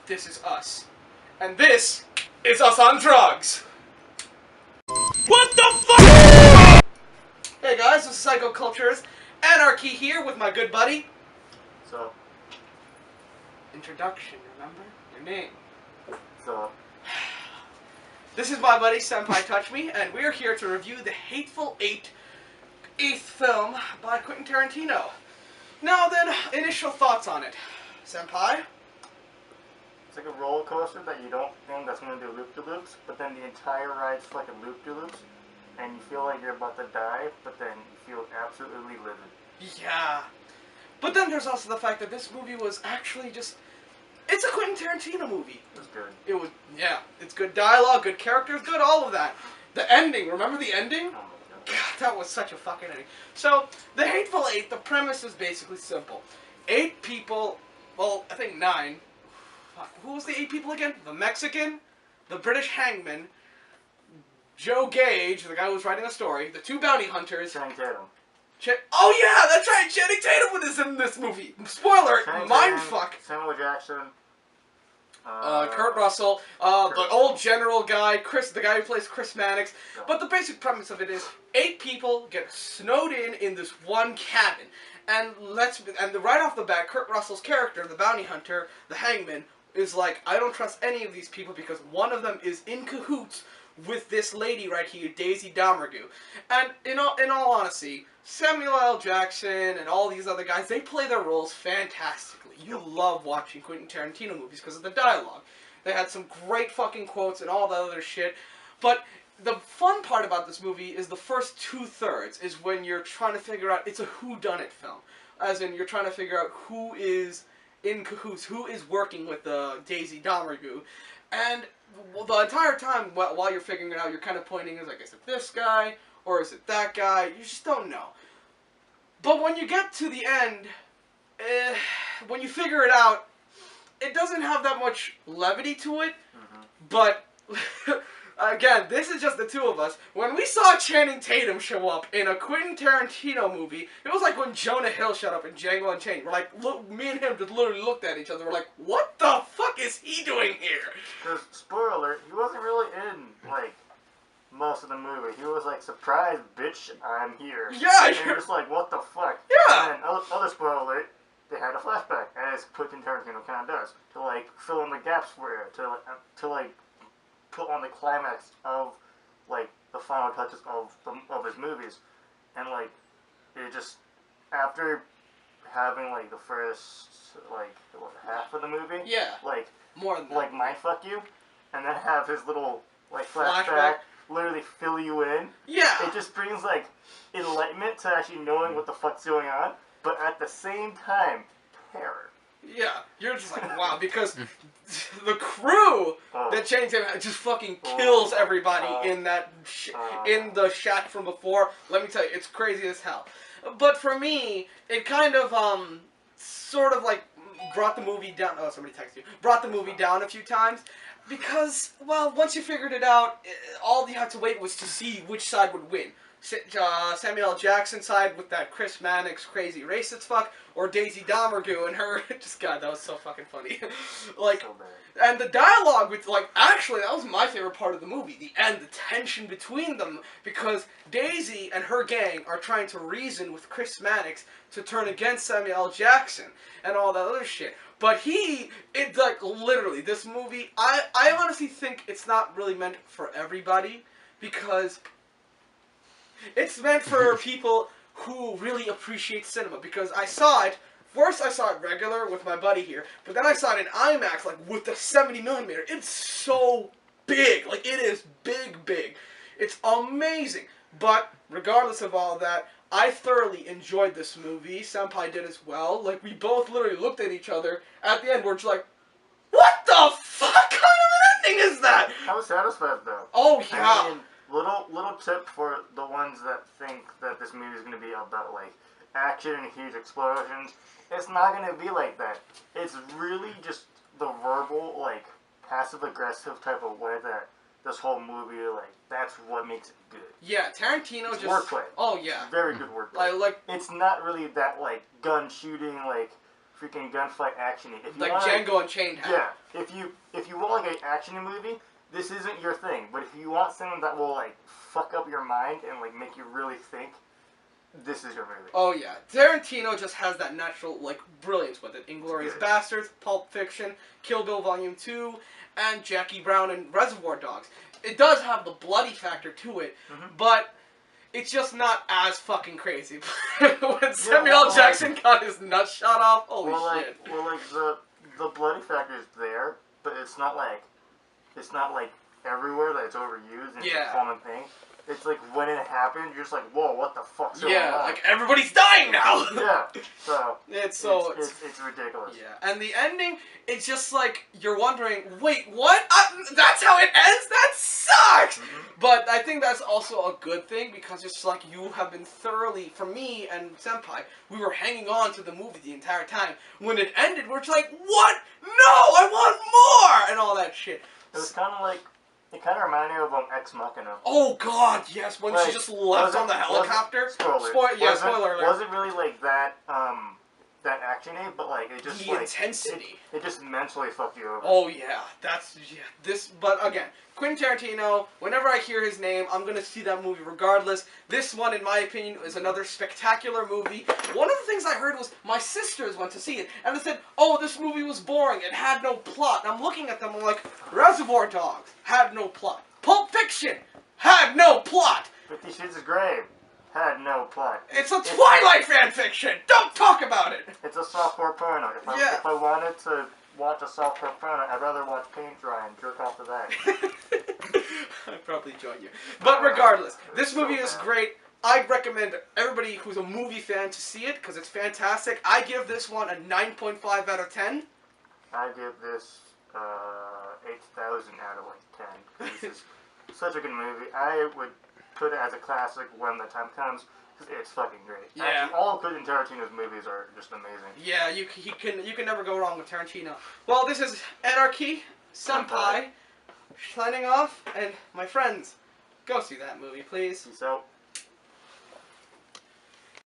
this is us. And this is us on drugs. What the fuck? Hey guys, this is Psycho Culture's Anarchy here with my good buddy. So. Introduction, remember? Your name. So. This is my buddy Sempai Touch Me, and we're here to review the Hateful Eighth film by Quentin Tarantino. Now then, initial thoughts on it. Senpai? It's like a roller coaster that you don't think that's going to do loop-de-loops, but then the entire ride's fucking loop-de-loops, and you feel like you're about to die, but then you feel absolutely livid. Yeah. But then there's also the fact that this movie was actually just... It's a Quentin Tarantino movie. It was good. It was, yeah. It's good dialogue, good characters, good all of that. The ending, remember the ending? Oh my God, that was such a fucking ending. So, the Hateful Eight, the premise is basically simple. 8 people, well, I think 9. Who was the 8 people again? The Mexican, the British hangman, Joe Gage, the guy who was writing the story, the 2 bounty hunters. Channing Tatum. Oh yeah, that's right, Channing Tatum was in this movie. Spoiler, mindfuck. Samuel Jackson. Kurt Russell, the old general guy, the guy who plays Chris Mannix. But the basic premise of it is 8 people get snowed in this one cabin, and right off the bat, Kurt Russell's character, the bounty hunter, the hangman, is like, I don't trust any of these people because one of them is in cahoots with this lady right here, Daisy Domergue. And in all honesty, Samuel L. Jackson and all these other guys, they play their roles fantastically. You love watching Quentin Tarantino movies because of the dialogue. They had some great fucking quotes and all that other shit. But the fun part about this movie is the first 2/3 is when you're trying to figure out, it's a whodunit film. As in, you're trying to figure out who is in cahoots, who is working with Daisy Domergue. And the entire time, while you're figuring it out, you're kind of pointing, like, is it this guy, or is it that guy? You just don't know. But when you get to the end, when you figure it out, it doesn't have that much levity to it, but... Again, this is just the 2 of us. When we saw Channing Tatum show up in a Quentin Tarantino movie, it was like when Jonah Hill showed up in Django Unchained. We're like, look, me and him just literally looked at each other. We're like, what the fuck is he doing here? Because, spoiler alert, he wasn't really in, like, most of the movie. He was like, surprise, bitch, I'm here. Yeah, and you're just like, what the fuck? Yeah. And then, other spoiler alert, they had a flashback, as Quentin Tarantino kind of does, to, like, fill in the gaps for it, to like, put on the climax of, like, the final touches of his movies. And, like, it just, after having, like, the first, like, what, half of the movie? Yeah. Like, more than that. Like, mindfuck you, and then have his little, like, flashback literally fill you in. Yeah. It just brings, like, enlightenment to actually knowing what the fuck's going on, but at the same time, terror. Yeah, you're just like, wow, because the crew that Channing Tatum just fucking kills everybody in that in the shack from before. Let me tell you, it's crazy as hell. But for me, it kind of sort of like brought the movie down. Oh, somebody texted you. Brought the movie down a few times because, well, once you figured it out, all you had to wait was to see which side would win. Samuel L. Jackson side with that Chris Mannix crazy racist fuck, or Daisy Domergue and her. Just, God, that was so fucking funny. Like, So bad. and the dialogue with, like, actually, that was my favorite part of the movie. The end, the tension between them, because Daisy and her gang are trying to reason with Chris Mannix to turn against Samuel L. Jackson and all that other shit. But it's like, literally, this movie, I honestly think it's not really meant for everybody, because it's meant for people who really appreciate cinema, because I saw it, first I saw it regular with my buddy here, but then I saw it in IMAX, like, with the 70mm. It's so big. Like, it is big. It's amazing. But, regardless of all that, I thoroughly enjoyed this movie. Senpai did as well. Like, we both literally looked at each other. At the end, we're just like, what the fuck kind of an ending is that? I was satisfied, though. Oh, yeah. I mean, little tip for the ones that think that this movie is going to be about, like, action and huge explosions. It's not going to be like that. It's really just the verbal, like, passive-aggressive type of way that this whole movie, like, that's what makes it good. Yeah, Tarantino it's just... wordplay. Oh, yeah. Very good wordplay. Like, it's not really that, like, gun shooting, like, freaking gunfight actiony. If you like want, Django Unchained had. yeah, if you want like an action movie, this isn't your thing. But if you want something that will like fuck up your mind and like make you really think, this is your movie. Oh yeah, Tarantino just has that natural like brilliance with it. Inglourious Basterds, Pulp Fiction, Kill Bill Volume 2, and Jackie Brown and Reservoir Dogs. It does have the bloody factor to it, but it's just not as fucking crazy. When Samuel L. Jackson got his nuts shot off, holy shit. The bloody factor is there, but it's not like everywhere that it's overused and it's a common thing. It's like when it happened, you're just like, whoa, what the fuck's going on? Like everybody's dying now. So it's ridiculous. Yeah, and the ending, it's just like you're wondering, wait, what? That's how it ends? That sucks. But I think that's also a good thing because it's like you have been thoroughly, for me and Senpai, we were hanging on to the movie the entire time. When it ended, we're just like, what? No, I want more, and all that shit. It was kind of like. It kind of reminded me of Ex Machina. Oh God, yes! When she just left on the helicopter. Spoiler alert. Wasn't really like that. That actiony, but like it just the intensity. It just mentally fucked you over. Oh yeah, this. But again, Quentin Tarantino. Whenever I hear his name, I'm gonna see that movie regardless. This one, in my opinion, is another spectacular movie. One of the things I heard was my sisters went to see it, and they said, "Oh, this movie was boring. It had no plot." And I'm looking at them, I'm like, Reservoir Dogs had no plot. Pulp Fiction had no plot. 50 Shades of Grey had no plot. It's a Twilight fanfiction! Don't talk about it! It's a softcore porno. If I wanted to watch a softcore porno, I'd rather watch paint dry and jerk off to that. I'd probably join you. But regardless, this movie is great. I'd recommend everybody who's a movie fan to see it, because it's fantastic. I give this one a 9.5 out of 10. I give this 8,000 out of like 10. This is such a good movie. I would put it as a classic when the time comes. It's fucking great. Yeah. Actually, all Quentin Tarantino's movies are just amazing. Yeah, you can never go wrong with Tarantino. Well, this is Anarchy, Senpai, signing off, and my friends, go see that movie, please. Peace out.